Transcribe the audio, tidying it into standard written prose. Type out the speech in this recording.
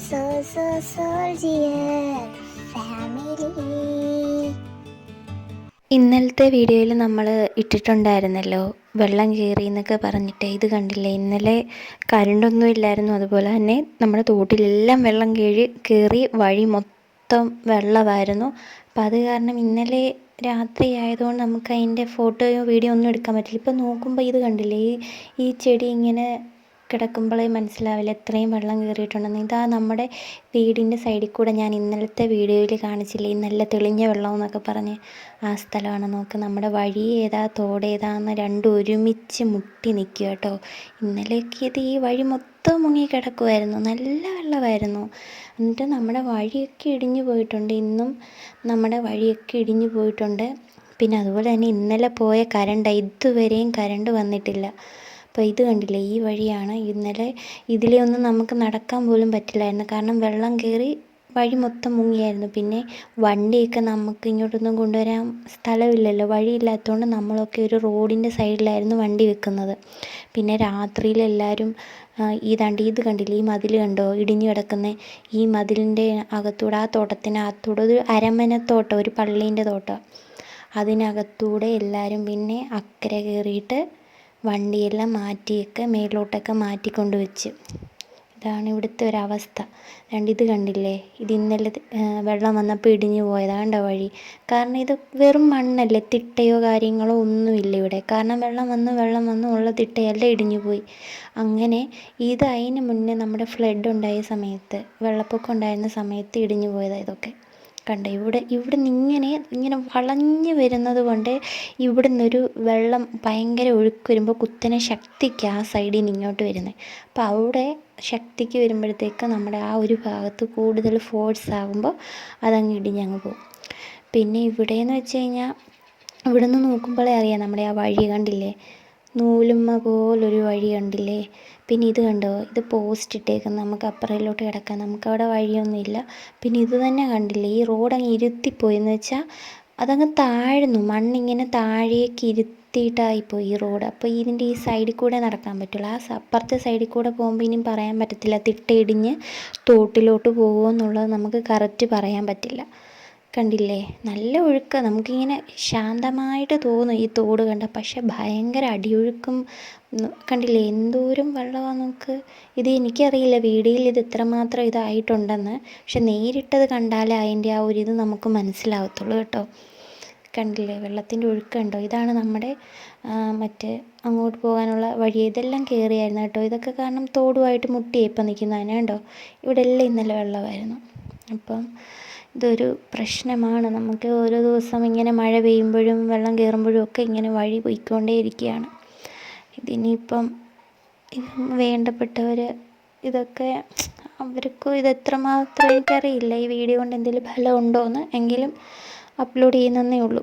Soldier family. ഇന്നലത്തെ വീഡിയോയിൽ നമ്മൾ ഇട്ടിട്ടുണ്ടായിരുന്നല്ലോ, വെള്ളം കയറി എന്നൊക്കെ പറഞ്ഞിട്ട്. ഇത് കണ്ടില്ലേ, ഇന്നലെ കരണ്ടൊന്നും ഇല്ലായിരുന്നു. അതുപോലെ തന്നെ നമ്മുടെ തോട്ടിലെല്ലാം വെള്ളം കയറി വഴി മൊത്തം വെള്ളമായിരുന്നു. അപ്പം അത് കാരണം ഇന്നലെ രാത്രി ആയതുകൊണ്ട് നമുക്ക് അതിൻ്റെ ഫോട്ടോയോ വീഡിയോ ഒന്നും എടുക്കാൻ പറ്റില്ല. ഇപ്പം നോക്കുമ്പോൾ ഇത് കണ്ടില്ലേ, ഈ ചെടി ഇങ്ങനെ കിടക്കുമ്പോഴേ മനസ്സിലാവില്ല എത്രയും വെള്ളം കയറിയിട്ടുണ്ടെന്ന്. ഇതാ നമ്മുടെ വീടിൻ്റെ സൈഡിൽ കൂടെ ഞാൻ ഇന്നലത്തെ വീഡിയോയിൽ കാണിച്ചില്ലേ, നല്ല തെളിഞ്ഞ വെള്ളം എന്നൊക്കെ പറഞ്ഞ് ആ സ്ഥലമാണ്. നോക്ക്, നമ്മുടെ വഴി ഏതാ തോടേതാന്ന് രണ്ടും ഒരുമിച്ച് മുട്ടി നിൽക്കുക കേട്ടോ. ഇന്നലെയൊക്കെ ഇത് ഈ വഴി മൊത്തം മുങ്ങി കിടക്കുമായിരുന്നു, നല്ല വെള്ളമായിരുന്നു. എന്നിട്ട് നമ്മുടെ വഴിയൊക്കെ ഇടിഞ്ഞു പോയിട്ടുണ്ട്. ഇന്നും നമ്മുടെ വഴിയൊക്കെ ഇടിഞ്ഞു പോയിട്ടുണ്ട്. പിന്നെ അതുപോലെ തന്നെ ഇന്നലെ പോയ ഇതുവരെയും കരണ്ട് വന്നിട്ടില്ല. അപ്പോൾ ഇത് കണ്ടില്ലേ, ഈ വഴിയാണ്. ഇന്നലെ ഇതിലെ ഒന്നും നമുക്ക് നടക്കാൻ പോലും പറ്റില്ലായിരുന്നു, കാരണം വെള്ളം കയറി വഴി മൊത്തം മുങ്ങിയായിരുന്നു. പിന്നെ വണ്ടിയൊക്കെ നമുക്ക് ഇങ്ങോട്ടൊന്നും കൊണ്ടുവരാൻ സ്ഥലമില്ലല്ലോ, വഴിയില്ലാത്തതുകൊണ്ട് നമ്മളൊക്കെ ഒരു റോഡിൻ്റെ സൈഡിലായിരുന്നു വണ്ടി വെക്കുന്നത്. പിന്നെ രാത്രിയിൽ എല്ലാവരും ഇത് കണ്ടില്ലേ, ഈ മതിൽ കണ്ടോ ഇടിഞ്ഞു കിടക്കുന്ന, ഈ മതിലിൻ്റെ അകത്തൂടെ, ആ തോട്ടത്തിനകത്തൂടെ, ഒരു അരമനത്തോട്ടം, ഒരു പള്ളീൻ്റെ തോട്ടം, അതിനകത്തൂടെ എല്ലാവരും പിന്നെ അക്കരെ കയറിയിട്ട് വണ്ടിയെല്ലാം മാറ്റിയൊക്കെ മേലോട്ടൊക്കെ മാറ്റിക്കൊണ്ട് വെച്ച്. ഇതാണ് ഇവിടുത്തെ ഒരവസ്ഥ. ഇത് കണ്ടില്ലേ, ഇത് ഇന്നലെ വെള്ളം വന്നപ്പോൾ ഇടിഞ്ഞു പോയതാണ്ട വഴി. കാരണം ഇത് വെറും മണ്ണല്ലേ, തിട്ടയോ കാര്യങ്ങളോ ഒന്നുമില്ല ഇവിടെ. കാരണം വെള്ളം വന്ന് ഉള്ള തിട്ടയെല്ലാം ഇടിഞ്ഞു പോയി. അങ്ങനെ ഇത് അതിന് മുന്നേ നമ്മുടെ ഫ്ലഡ് ഉണ്ടായ സമയത്ത്, വെള്ളപ്പൊക്കം ഉണ്ടായിരുന്ന സമയത്ത് ഇടിഞ്ഞു പോയതാണ് ഇതൊക്കെ. കണ്ടോ, ഇവിടുന്ന് ഇങ്ങനെ വളഞ്ഞ് വരുന്നത് കൊണ്ട് ഇവിടുന്നൊരു വെള്ളം ഭയങ്കര ഒഴുക്ക് വരുമ്പോൾ കുത്തനെ ശക്തിക്ക് ആ സൈഡിൽ നിന്ന് ഇങ്ങോട്ട് വരുന്നത്. അപ്പോൾ അവിടെ ശക്തിക്ക് വരുമ്പോഴത്തേക്ക് നമ്മുടെ ആ ഒരു ഭാഗത്ത് കൂടുതൽ ഫോഴ്സ് ആകുമ്പോൾ അതങ്ങ് ഇടിഞ്ഞങ്ങ് പോകും. പിന്നെ ഇവിടെയെന്ന് വെച്ച് കഴിഞ്ഞാൽ ഇവിടെ നിന്ന് നോക്കുമ്പോഴേ അറിയാം, നമ്മുടെ ആ വഴി കണ്ടില്ലേ, നൂലുമ്മ പോലൊരു വഴി കണ്ടില്ലേ. പിന്നെ ഇത് കണ്ടോ, ഇത് പോസ്റ്റ് ഇട്ടേക്കുന്നത്, നമുക്ക് അപ്പുറയിലോട്ട് കിടക്കാം, നമുക്കവിടെ വഴിയൊന്നുമില്ല. പിന്നെ ഇത് തന്നെ കണ്ടില്ലേ, ഈ റോഡ് അങ്ങ് ഇരുത്തിപ്പോയെന്ന് വെച്ചാൽ അതങ്ങ് താഴ്ന്നു, മണ്ണിങ്ങനെ താഴേക്ക് ഇരുത്തിയിട്ടായിപ്പോയി ഈ റോഡ്. അപ്പോൾ ഇതിൻ്റെ ഈ സൈഡിൽ കൂടെ നടക്കാൻ പറ്റുള്ളൂ. ആ അപ്പുറത്തെ സൈഡിൽ കൂടെ പോകുമ്പോൾ ഇനിയും പറയാൻ പറ്റത്തില്ല, തിട്ടയിടിഞ്ഞ് തോട്ടിലോട്ട് പോകുമോ എന്നുള്ളത് നമുക്ക് കറക്റ്റ് പറയാൻ പറ്റില്ല. കണ്ടില്ലേ, നല്ല ഒഴുക്കാണ്. നമുക്കിങ്ങനെ ശാന്തമായിട്ട് തോന്നും ഈ തോട് കണ്ട, പക്ഷെ ഭയങ്കര അടിയൊഴുക്കും. കണ്ടില്ലേ എന്തോരം വെള്ളമാണ് നമുക്ക്. ഇത് എനിക്കറിയില്ല വീഡിയോയിൽ ഇത് എത്രമാത്രം ഇതായിട്ടുണ്ടെന്ന്, പക്ഷെ നേരിട്ടത് കണ്ടാലേ അതിൻ്റെ ആ ഒരു ഇത് നമുക്ക് മനസ്സിലാവത്തുള്ളൂ കേട്ടോ. കണ്ടില്ലേ വെള്ളത്തിൻ്റെ ഒഴുക്കുണ്ടോ. ഇതാണ് നമ്മുടെ അങ്ങോട്ട് പോകാനുള്ള വഴി. ഇതെല്ലാം കയറിയായിരുന്നു കേട്ടോ. ഇതൊക്കെ കാരണം തോടുമായിട്ട് മുട്ടിയേ ഇപ്പം നിൽക്കുന്നതിന് കണ്ടോ. ഇവിടെ എല്ലാം ഇന്നലെ വെള്ളമായിരുന്നു. അപ്പം ഇതൊരു പ്രശ്നമാണ് നമുക്ക്. ഓരോ ദിവസം ഇങ്ങനെ മഴ പെയ്യുമ്പോഴും വെള്ളം കയറുമ്പോഴും ഒക്കെ ഇങ്ങനെ വഴി പോയിക്കൊണ്ടേ ഇരിക്കുകയാണ്. ഇതിനിപ്പം വേണ്ടപ്പെട്ടവർ ഇതൊക്കെ അവർക്കും ഇതെത്രമാത്രം എനിക്കറിയില്ല, ഈ വീഡിയോ കൊണ്ട് എന്തെങ്കിലും ഫലം ഉണ്ടോയെന്ന്. എങ്കിലും അപ്ലോഡ് ചെയ്യുന്നതേ ഉള്ളൂ.